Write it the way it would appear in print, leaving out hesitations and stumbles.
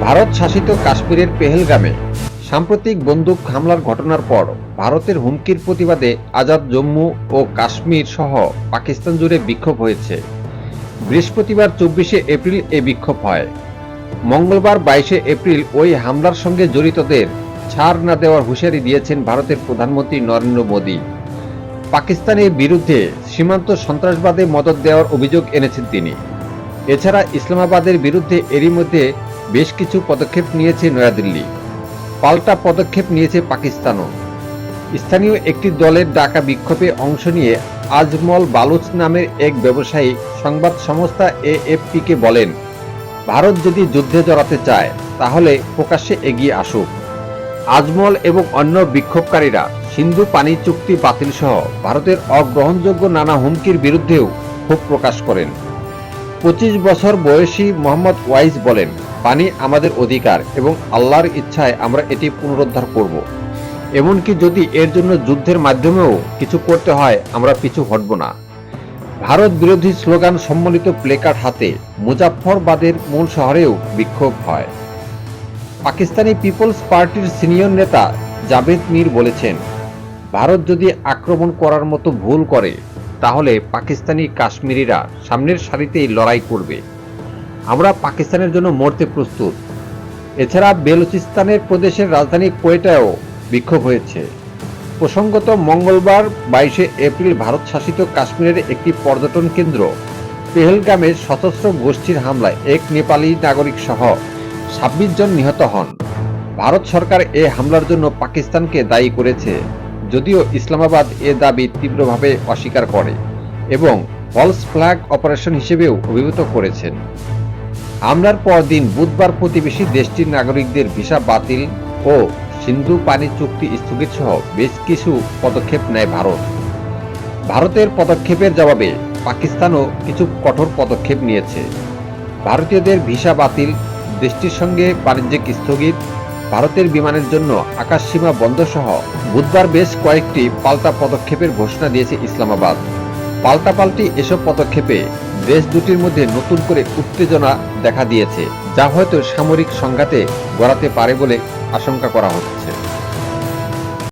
ভারত শাসিত কাশ্মীরের পেহেলগামে সাম্প্রতিক বন্দুক হামলার ঘটনার পর ভারতের হুমকির প্রতিবাদে আজাদ জম্মু ও কাশ্মীর সহ পাকিস্তান জুড়ে বিক্ষোভ হয়েছে। বৃহস্পতিবার 24শে এপ্রিল এ বিক্ষোভ হয়। মঙ্গলবার 22শে এপ্রিল ওই হামলার সঙ্গে জড়িতদের ছাড় না দেওয়ার হুঁশিয়ারি দিয়েছেন ভারতের প্রধানমন্ত্রী নরেন্দ্র মোদী। পাকিস্তানের বিরুদ্ধে সীমান্ত সন্ত্রাসবাদে মদদ দেওয়ার অভিযোগ এনেছেন তিনি। এছাড়া ইসলামাবাদের বিরুদ্ধে এরই মধ্যে বেশ কিছু পদক্ষেপ নিয়েছে নয়াদিল্লি। পাল্টা পদক্ষেপ নিয়েছে পাকিস্তানও। স্থানীয় একটি দলের ডাকা বিক্ষোভে অংশ নিয়ে আজমল বালুচ নামের এক ব্যবসায়ী সংবাদ সংস্থা এএফপিকে বলেন, ভারত যদি যুদ্ধে জড়াতে চায় তাহলে প্রকাশ্যে এগিয়ে আসুক। আজমল এবং অন্য বিক্ষোভকারীরা সিন্ধু পানি চুক্তি বাতিল সহ ভারতের অগ্রহণযোগ্য নানা হুমকির বিরুদ্ধেও ক্ষোভ প্রকাশ করেন। 25 বছর বয়সী মোহাম্মদ ওয়াইজ বলেন, পানি আমাদের অধিকার এবং আল্লাহর ইচ্ছায় আমরা এটি পুনরুদ্ধার করব। এমনকি যদি এর জন্য যুদ্ধের মাধ্যমেও কিছু করতে হয় আমরা পিছু হটব না। ভারত বিরোধী স্লোগান সম্বলিত প্লেকার্ড হাতে মুজাফফরবাদের মূল শহরেও বিক্ষোভ হয়। পাকিস্তানি পিপলস পার্টির সিনিয়র নেতা জাভেদ মীর বলেছেন, ভারত যদি আক্রমণ করার মতো ভুল করে তাহলে পাকিস্তানি কাশ্মীরিরা সামনের সারিতেই লড়াই করবে। আমরা পাকিস্তানের জন্য মরতে প্রস্তুত। এছাড়া বেলুচিস্তানের প্রদেশের রাজধানী কোয়েটায়ও বিক্ষোভ হয়েছে। প্রসঙ্গত, মঙ্গলবার 22শে এপ্রিল ভারত শাসিত কাশ্মীরের একটি পর্যটন কেন্দ্র পেহেলগামে সশস্ত্র গোষ্ঠীর হামলায় এক নেপালি নাগরিক সহ 26 জন নিহত হন। ভারত সরকার এ হামলার জন্য পাকিস্তানকে দায়ী করেছে, যদিও ইসলামাবাদ এ দাবি তীব্রভাবে অস্বীকার করে এবং ফলস ফ্ল্যাগ অপারেশন হিসেবেও অভিহিত করেছেন। হামলার পরদিন বুধবার প্রতিবেশী দেশটির নাগরিকদের ভিসা বাতিল ও সিন্ধু পানি চুক্তি স্থগিত সহ বেশ কিছু পদক্ষেপ নেয় ভারত। ভারতের পদক্ষেপের জবাবে পাকিস্তানও কিছু কঠোর পদক্ষেপ নিয়েছে। ভারতীয়দের ভিসা বাতিল, দেশটির সঙ্গে বাণিজ্যিক স্থগিত, ভারতের বিমানের জন্য আকাশসীমা বন্ধ সহ বুধবার বেশ কয়েকটি পাল্টা পদক্ষেপের ঘোষণা দিয়েছে ইসলামাবাদ। পাল্টাপাল্টি এসব পদক্ষেপে দেশ দুটির মধ্যে নতুন করে উত্তেজনা দেখা দিয়েছে, যা হয়তো সামরিক সংঘাতে গড়াতে পারে বলে আশঙ্কা করা হচ্ছে।